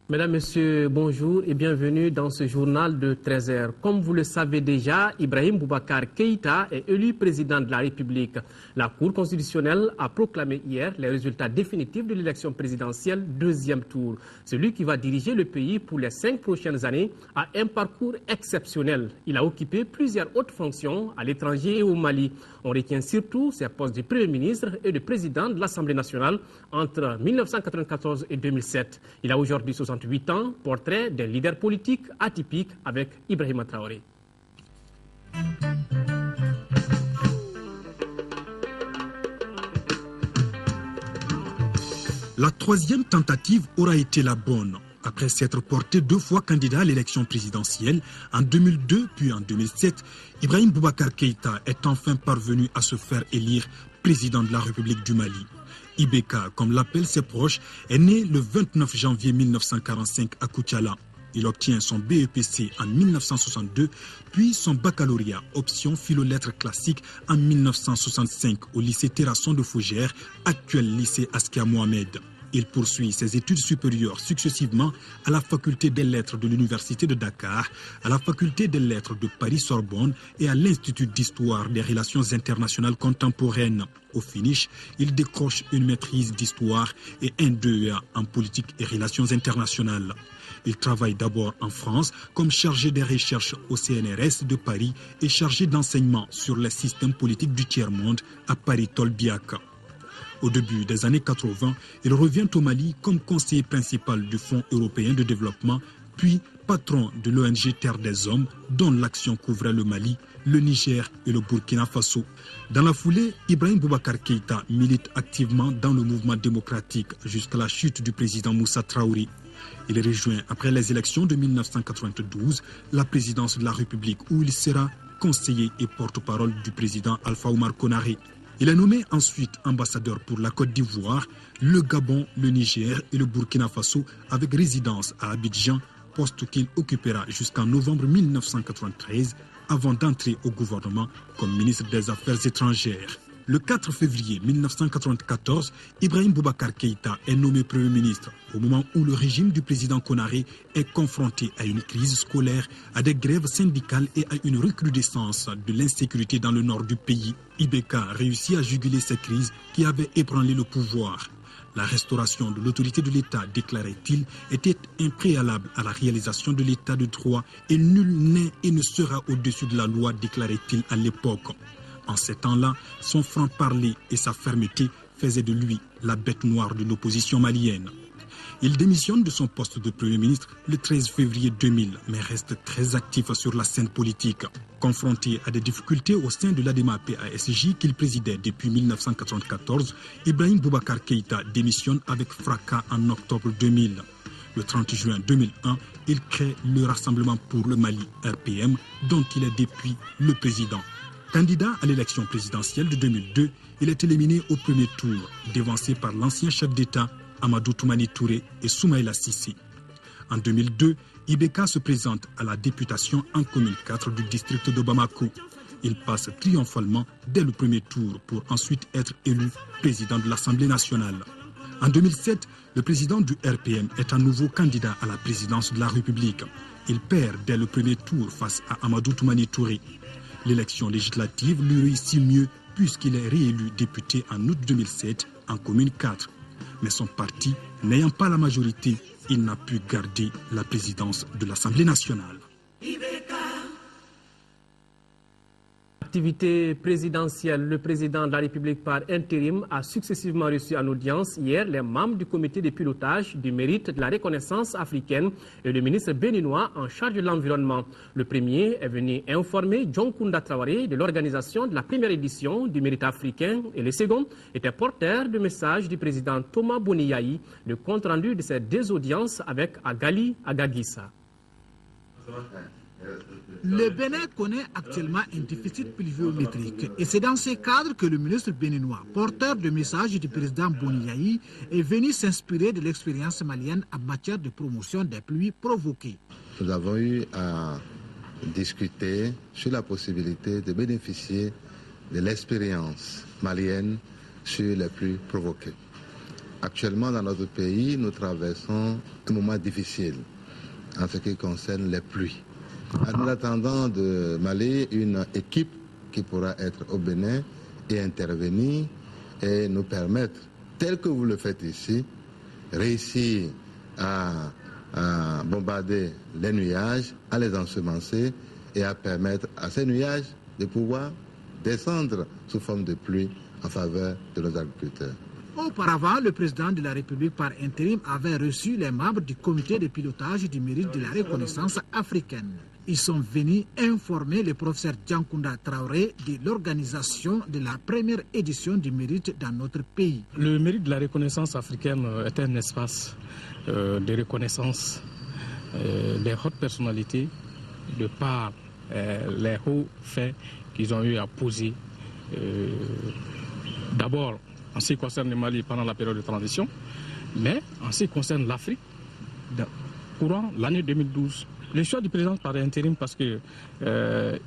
Mesdames, Messieurs, bonjour et bienvenue dans ce journal de 13h. Comme vous le savez déjà, Ibrahim Boubacar Keïta est élu président de la République. La Cour constitutionnelle a proclamé hier les résultats définitifs de l'élection présidentielle deuxième tour. Celui qui va diriger le pays pour les 5 prochaines années a un parcours exceptionnel. Il a occupé plusieurs hautes fonctions à l'étranger et au Mali. On retient surtout ses postes de Premier ministre et de président de l'Assemblée nationale entre 1994 et 2007. Il a aujourd'hui 68 ans, portrait d'un leader politique atypique avec Ibrahima Traoré. La troisième tentative aura été la bonne. Après s'être porté 2 fois candidat à l'élection présidentielle, en 2002 puis en 2007, Ibrahim Boubacar Keïta est enfin parvenu à se faire élire président de la République du Mali. IBK, comme l'appellent ses proches, est né le 29 janvier 1945 à Koutiala. Il obtient son BEPC en 1962, puis son baccalauréat, option philo-lettres classiques, en 1965 au lycée Terrasson de Fougères, actuel lycée Askia Mohamed. Il poursuit ses études supérieures successivement à la faculté des lettres de l'Université de Dakar, à la faculté des lettres de Paris-Sorbonne et à l'Institut d'histoire des relations internationales contemporaines. Au finish, il décroche une maîtrise d'histoire et un DEA en politique et relations internationales. Il travaille d'abord en France comme chargé des recherches au CNRS de Paris et chargé d'enseignement sur les systèmes politiques du tiers-monde à Paris-Tolbiac. Au début des années 80, il revient au Mali comme conseiller principal du Fonds européen de développement, puis patron de l'ONG Terre des Hommes, dont l'action couvrait le Mali, le Niger et le Burkina Faso. Dans la foulée, Ibrahim Boubacar Keïta milite activement dans le mouvement démocratique jusqu'à la chute du président Moussa Traoré. Il rejoint, après les élections de 1992, la présidence de la République où il sera conseiller et porte-parole du président Alpha Oumar Konaré. Il est nommé ensuite ambassadeur pour la Côte d'Ivoire, le Gabon, le Niger et le Burkina Faso avec résidence à Abidjan, poste qu'il occupera jusqu'en novembre 1993 avant d'entrer au gouvernement comme ministre des Affaires étrangères. Le 4 février 1994, Ibrahim Boubacar Keïta est nommé Premier ministre au moment où le régime du président Konaré est confronté à une crise scolaire, à des grèves syndicales et à une recrudescence de l'insécurité dans le nord du pays. IBK réussit à juguler ces crises qui avaient ébranlé le pouvoir. La restauration de l'autorité de l'État, déclarait-il, était un préalable à la réalisation de l'État de droit et nul n'est et ne sera au-dessus de la loi, déclarait-il à l'époque. En ces temps-là, son franc-parler et sa fermeté faisaient de lui la bête noire de l'opposition malienne. Il démissionne de son poste de Premier ministre le 13 février 2000, mais reste très actif sur la scène politique. Confronté à des difficultés au sein de l'ADEMA-PASJ qu'il présidait depuis 1994, Ibrahim Boubacar Keïta démissionne avec fracas en octobre 2000. Le 30 juin 2001, il crée le Rassemblement pour le Mali, RPM, dont il est depuis le président. Candidat à l'élection présidentielle de 2002, il est éliminé au premier tour, dévancé par l'ancien chef d'État Amadou Toumani Touré et Soumaïla Sissi. En 2002, IBK se présente à la députation en commune 4 du district de Bamako. Il passe triomphalement dès le premier tour pour ensuite être élu président de l'Assemblée nationale. En 2007, le président du RPM est à nouveau candidat à la présidence de la République. Il perd dès le premier tour face à Amadou Toumani Touré. L'élection législative lui réussit mieux puisqu'il est réélu député en août 2007 en commune 4. Mais son parti, n'ayant pas la majorité, il n'a pu garder la présidence de l'Assemblée nationale. Activité présidentielle, le président de la République par intérim a successivement reçu en audience hier les membres du comité de pilotage du mérite de la reconnaissance africaine et le ministre béninois en charge de l'environnement. Le premier est venu informer John Kounda Traoré de l'organisation de la première édition du mérite africain et le second était porteur de message du président Thomas Boniyahi, le compte-rendu de ces 2 audiences avec Agali Agagissa. Le Bénin connaît actuellement un déficit pluviométrique et c'est dans ce cadre que le ministre béninois, porteur de message du président Boniyahi, est venu s'inspirer de l'expérience malienne en matière de promotion des pluies provoquées. Nous avons eu à discuter sur la possibilité de bénéficier de l'expérience malienne sur les plus provoqués. Actuellement, dans notre pays, nous traversons un moment difficile en ce qui concerne les pluies. En attendant de Mali, une équipe qui pourra être au Bénin et intervenir et nous permettre, tel que vous le faites ici, réussir à bombarder les nuages, à les ensemencer et à permettre à ces nuages de pouvoir descendre sous forme de pluie en faveur de nos agriculteurs. Auparavant, le président de la République par intérim avait reçu les membres du comité de pilotage du mérite de la reconnaissance africaine. Ils sont venus informer le professeur Diankounda Traoré de l'organisation de la première édition du mérite dans notre pays. Le mérite de la reconnaissance africaine est un espace de reconnaissance des hautes personnalités de par les hauts faits qu'ils ont eu à poser. D'abord, en ce qui concerne le Mali pendant la période de transition, mais en ce qui concerne l'Afrique, courant l'année 2012. Le choix du président par intérim parce que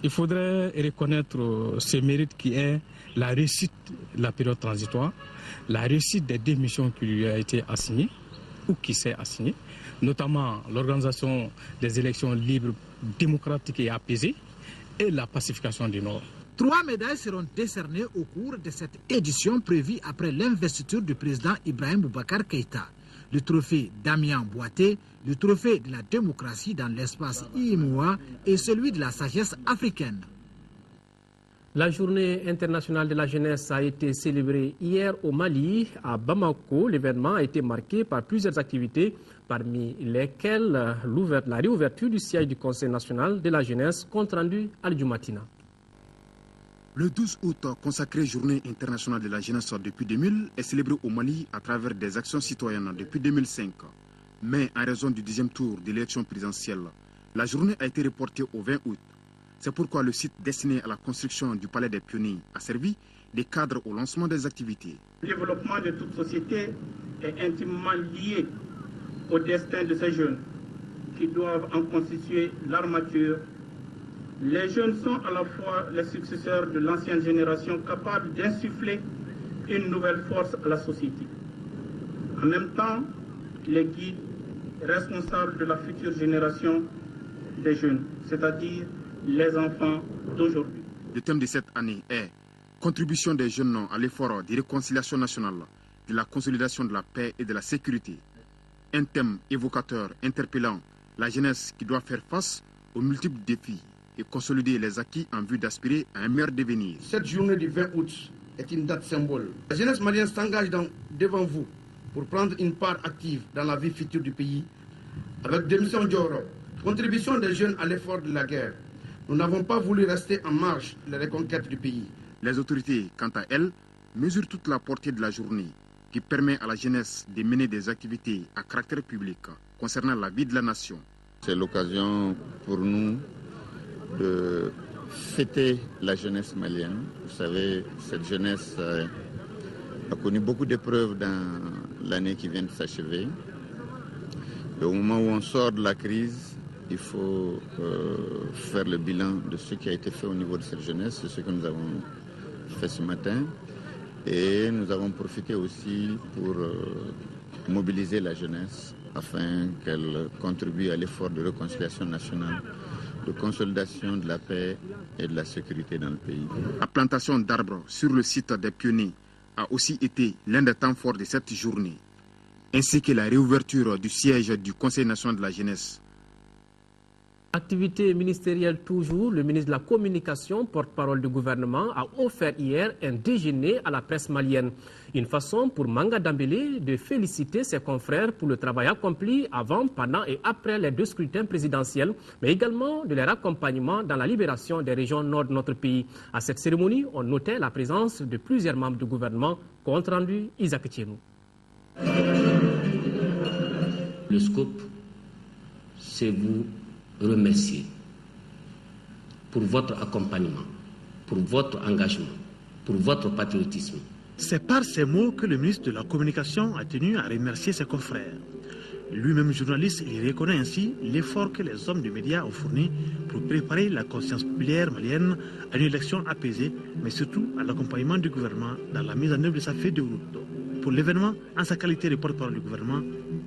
il faudrait reconnaître ce mérite qui est la réussite de la période transitoire, la réussite des 2 missions qui lui a été assignées ou qui s'est assignée, notamment l'organisation des élections libres, démocratiques et apaisées et la pacification du Nord. 3 médailles seront décernées au cours de cette édition prévue après l'investiture du président Ibrahim Boubacar Keïta. Le trophée Damien Boité, le trophée de la démocratie dans l'espace IMOA et celui de la sagesse africaine. La journée internationale de la jeunesse a été célébrée hier au Mali. À Bamako, l'événement a été marqué par plusieurs activités, parmi lesquelles la réouverture du siège du Conseil national de la jeunesse, compte rendu Al Jumatina. Le 12 août, consacré Journée internationale de la jeunesse depuis 2000, est célébré au Mali à travers des actions citoyennes depuis 2005. Mais en raison du 10e tour de l'élection présidentielle, la journée a été reportée au 20 août. C'est pourquoi le site destiné à la construction du Palais des Pionniers a servi de cadre au lancement des activités. Le développement de toute société est intimement lié au destin de ces jeunes qui doivent en constituer l'armature. Les jeunes sont à la fois les successeurs de l'ancienne génération capables d'insuffler une nouvelle force à la société. En même temps, les guides responsables de la future génération des jeunes, c'est-à-dire les enfants d'aujourd'hui. Le thème de cette année est « Contribution des jeunes à l'effort de réconciliation nationale, de la consolidation de la paix et de la sécurité ». Un thème évocateur, interpellant la jeunesse qui doit faire face aux multiples défis et consolider les acquis en vue d'aspirer à un meilleur devenir. Cette journée du 20 août est une date symbole. La jeunesse malienne s'engage devant vous pour prendre une part active dans la vie future du pays avec des missions Dioro, contribution des jeunes à l'effort de la guerre. Nous n'avons pas voulu rester en marge de la reconquête du pays. Les autorités, quant à elles, mesurent toute la portée de la journée qui permet à la jeunesse de mener des activités à caractère public concernant la vie de la nation. C'est l'occasion pour nous de fêter la jeunesse malienne. Vous savez, cette jeunesse a connu beaucoup d'épreuves dans l'année qui vient de s'achever. Au moment où on sort de la crise, il faut faire le bilan de ce qui a été fait au niveau de cette jeunesse. C'est ce que nous avons fait ce matin. Et nous avons profité aussi pour mobiliser la jeunesse afin qu'elle contribue à l'effort de réconciliation nationale, de consolidation de la paix et de la sécurité dans le pays. La plantation d'arbres sur le site des Pionniers a aussi été l'un des temps forts de cette journée, ainsi que la réouverture du siège du Conseil national de la jeunesse. Activité ministérielle toujours, le ministre de la Communication, porte-parole du gouvernement, a offert hier un déjeuner à la presse malienne. Une façon pour Manga Dambélé de féliciter ses confrères pour le travail accompli avant, pendant et après les 2 scrutins présidentiels, mais également de leur accompagnement dans la libération des régions nord de notre pays. À cette cérémonie, on notait la présence de plusieurs membres du gouvernement, compte rendu Isaac Thienou. Le scope, c'est vous remercier pour votre accompagnement, pour votre engagement, pour votre patriotisme. C'est par ces mots que le ministre de la Communication a tenu à remercier ses confrères. Lui-même journaliste, il reconnaît ainsi l'effort que les hommes de médias ont fourni pour préparer la conscience populaire malienne à une élection apaisée, mais surtout à l'accompagnement du gouvernement dans la mise en œuvre de sa feuille de route. Pour l'événement, en sa qualité de porte-parole du gouvernement,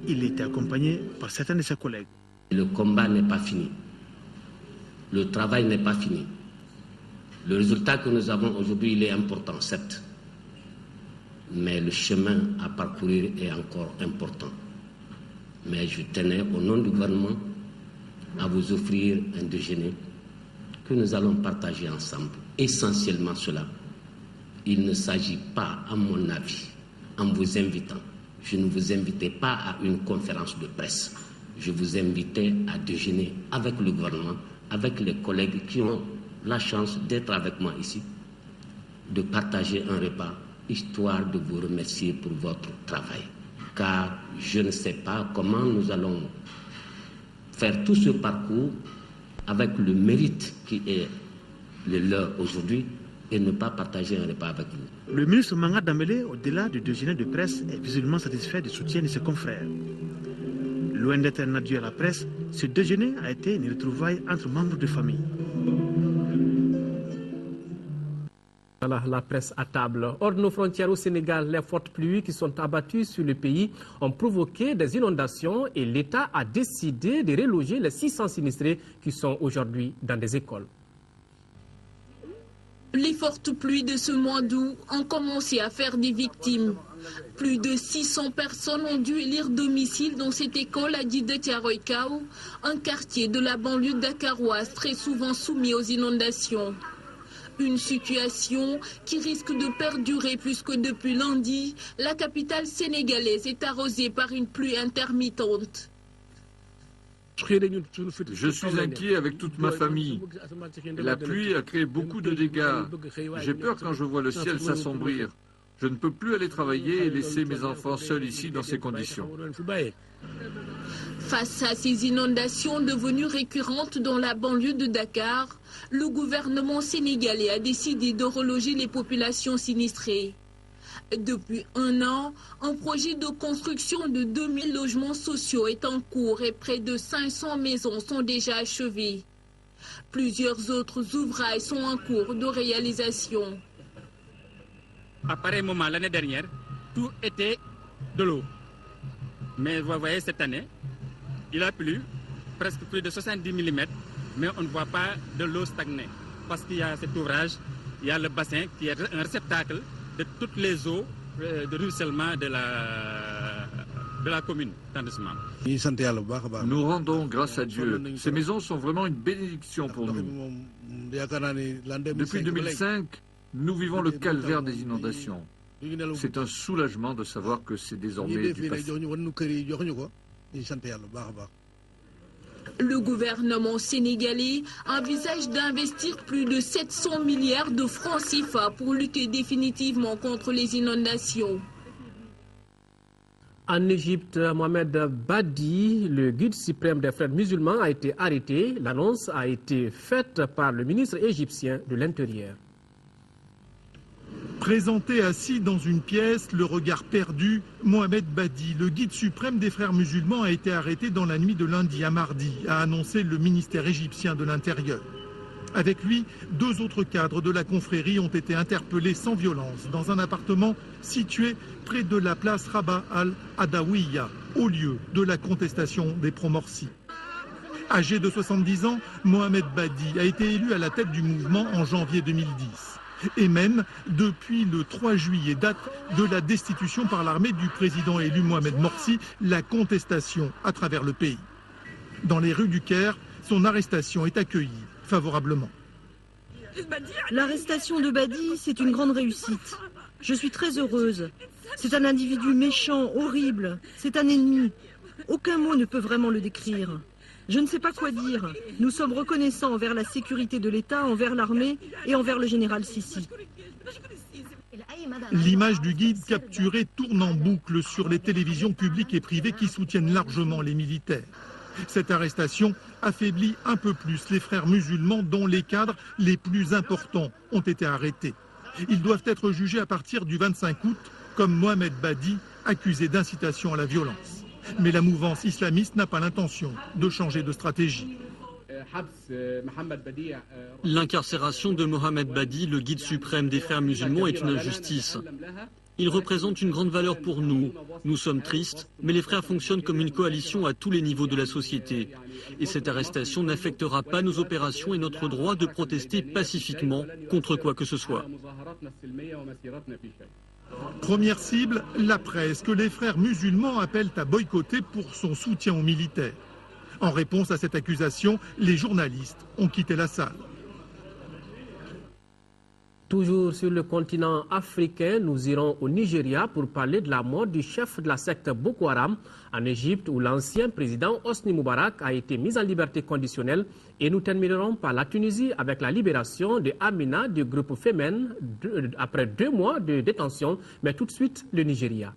il était accompagné par certains de ses collègues. Le combat n'est pas fini. Le travail n'est pas fini. Le résultat que nous avons aujourd'hui, il est important, certes. Mais le chemin à parcourir est encore important. Mais je tenais, au nom du gouvernement, à vous offrir un déjeuner que nous allons partager ensemble. Essentiellement cela. Il ne s'agit pas, à mon avis, en vous invitant, je ne vous invitais pas à une conférence de presse. Je vous invitais à déjeuner avec le gouvernement, avec les collègues qui ont la chance d'être avec moi ici, de partager un repas, histoire de vous remercier pour votre travail. Car je ne sais pas comment nous allons faire tout ce parcours avec le mérite qui est le leur aujourd'hui et ne pas partager un repas avec vous. Le ministre Manga Dambélé, au-delà du déjeuner de presse, est visiblement satisfait du soutien de ses confrères. Loin d'être un adieu à la presse, ce déjeuner a été une retrouvaille entre membres de famille. Voilà la presse à table. Hors de nos frontières au Sénégal, les fortes pluies qui sont abattues sur le pays ont provoqué des inondations et l'État a décidé de reloger les 600 sinistrés qui sont aujourd'hui dans des écoles. Les fortes pluies de ce mois d'août ont commencé à faire des victimes. Plus de 600 personnes ont dû élire domicile dans cette école à Djidé Thiaroye-Kao, un quartier de la banlieue dakaroise très souvent soumis aux inondations. Une situation qui risque de perdurer puisque depuis lundi, la capitale sénégalaise est arrosée par une pluie intermittente. Je suis inquiet avec toute ma famille. La pluie a créé beaucoup de dégâts. J'ai peur quand je vois le ciel s'assombrir. Je ne peux plus aller travailler et laisser mes enfants seuls ici dans ces conditions. Face à ces inondations devenues récurrentes dans la banlieue de Dakar, le gouvernement sénégalais a décidé de reloger les populations sinistrées. Depuis un an, un projet de construction de 2000 logements sociaux est en cours et près de 500 maisons sont déjà achevées. Plusieurs autres ouvrages sont en cours de réalisation. À pareil moment, l'année dernière, tout était de l'eau. Mais vous voyez, cette année, il a plu presque plus de 70 mm, mais on ne voit pas de l'eau stagner. Parce qu'il y a cet ouvrage, il y a le bassin qui est un réceptacle de toutes les eaux de ruissellement de la commune d'arrondissement. Nous rendons grâce à Dieu. Ces maisons sont vraiment une bénédiction pour nous. Depuis 2005, nous vivons le calvaire des inondations. C'est un soulagement de savoir que c'est désormais du passé. Le gouvernement sénégalais envisage d'investir plus de 700 milliards de francs CFA pour lutter définitivement contre les inondations. En Égypte, Mohamed Badi, le guide suprême des frères musulmans, a été arrêté. L'annonce a été faite par le ministre égyptien de l'Intérieur. Présenté assis dans une pièce, le regard perdu, Mohamed Badi, le guide suprême des frères musulmans, a été arrêté dans la nuit de lundi à mardi, a annoncé le ministère égyptien de l'Intérieur. Avec lui, 2 autres cadres de la confrérie ont été interpellés sans violence dans un appartement situé près de la place Rabat al-Adawiya, au lieu de la contestation des Promorsi. Âgé de 70 ans, Mohamed Badi a été élu à la tête du mouvement en janvier 2010. Et même depuis le 3 juillet, date de la destitution par l'armée du président élu Mohamed Morsi, la contestation à travers le pays. Dans les rues du Caire, son arrestation est accueillie favorablement. L'arrestation de Badi, c'est une grande réussite. Je suis très heureuse. C'est un individu méchant, horrible. C'est un ennemi. Aucun mot ne peut vraiment le décrire. Je ne sais pas quoi dire. Nous sommes reconnaissants envers la sécurité de l'État, envers l'armée et envers le général Sissi. L'image du guide capturé tourne en boucle sur les télévisions publiques et privées qui soutiennent largement les militaires. Cette arrestation affaiblit un peu plus les frères musulmans dont les cadres les plus importants ont été arrêtés. Ils doivent être jugés à partir du 25 août, comme Mohamed Badi, accusé d'incitation à la violence. Mais la mouvance islamiste n'a pas l'intention de changer de stratégie. L'incarcération de Mohamed Badi, le guide suprême des frères musulmans, est une injustice. Il représente une grande valeur pour nous. Nous sommes tristes, mais les frères fonctionnent comme une coalition à tous les niveaux de la société. Et cette arrestation n'affectera pas nos opérations et notre droit de protester pacifiquement contre quoi que ce soit. Première cible, la presse, que les frères musulmans appellent à boycotter pour son soutien aux militaires. En réponse à cette accusation, les journalistes ont quitté la salle. Toujours sur le continent africain, nous irons au Nigeria pour parler de la mort du chef de la secte Boko Haram en Égypte, où l'ancien président Hosni Moubarak a été mis en liberté conditionnelle. Et nous terminerons par la Tunisie avec la libération de Amina du groupe Femen après 2 mois de détention. Mais tout de suite, le Nigeria.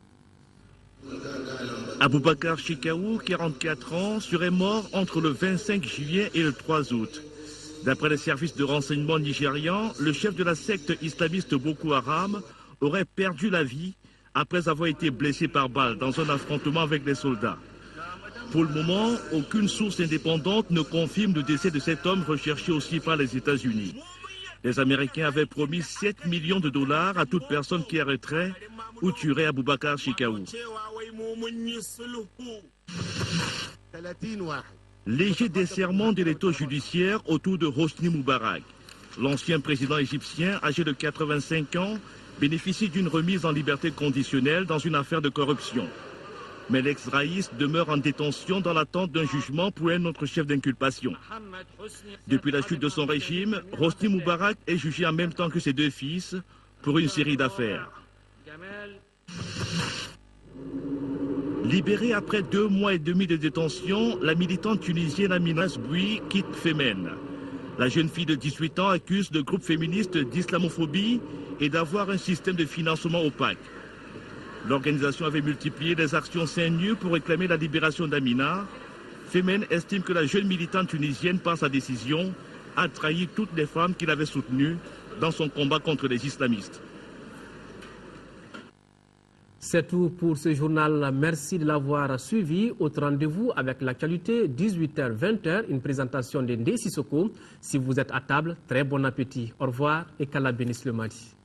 Aboubakar Shekau, 44 ans, serait mort entre le 25 juillet et le 3 août. D'après les services de renseignement nigérians, le chef de la secte islamiste Boko Haram aurait perdu la vie après avoir été blessé par balle dans un affrontement avec les soldats. Pour le moment, aucune source indépendante ne confirme le décès de cet homme recherché aussi par les États-Unis. Les Américains avaient promis 7 millions de dollars à toute personne qui arrêterait ou tuerait Aboubakar Shekau. Léger desserrement de l'étau judiciaire autour de Hosni Moubarak. L'ancien président égyptien, âgé de 85 ans, bénéficie d'une remise en liberté conditionnelle dans une affaire de corruption. Mais l'ex-raïs demeure en détention dans l'attente d'un jugement pour un autre chef d'inculpation. Depuis la chute de son régime, Hosni Moubarak est jugé en même temps que ses 2 fils pour une série d'affaires. Libérée après 2 mois et demi de détention, la militante tunisienne Amina Sboui quitte Femen. La jeune fille de 18 ans accuse le groupe féministe d'islamophobie et d'avoir un système de financement opaque. L'organisation avait multiplié les actions seins nus pour réclamer la libération d'Amina. Femen estime que la jeune militante tunisienne, par sa décision, a trahi toutes les femmes qu'il avait soutenues dans son combat contre les islamistes. C'est tout pour ce journal. Merci de l'avoir suivi. Autre rendez-vous avec l'actualité, 18h-20h, une présentation de Ndé Sissoko. Si vous êtes à table, très bon appétit. Au revoir et qu'Allah bénisse le Mali.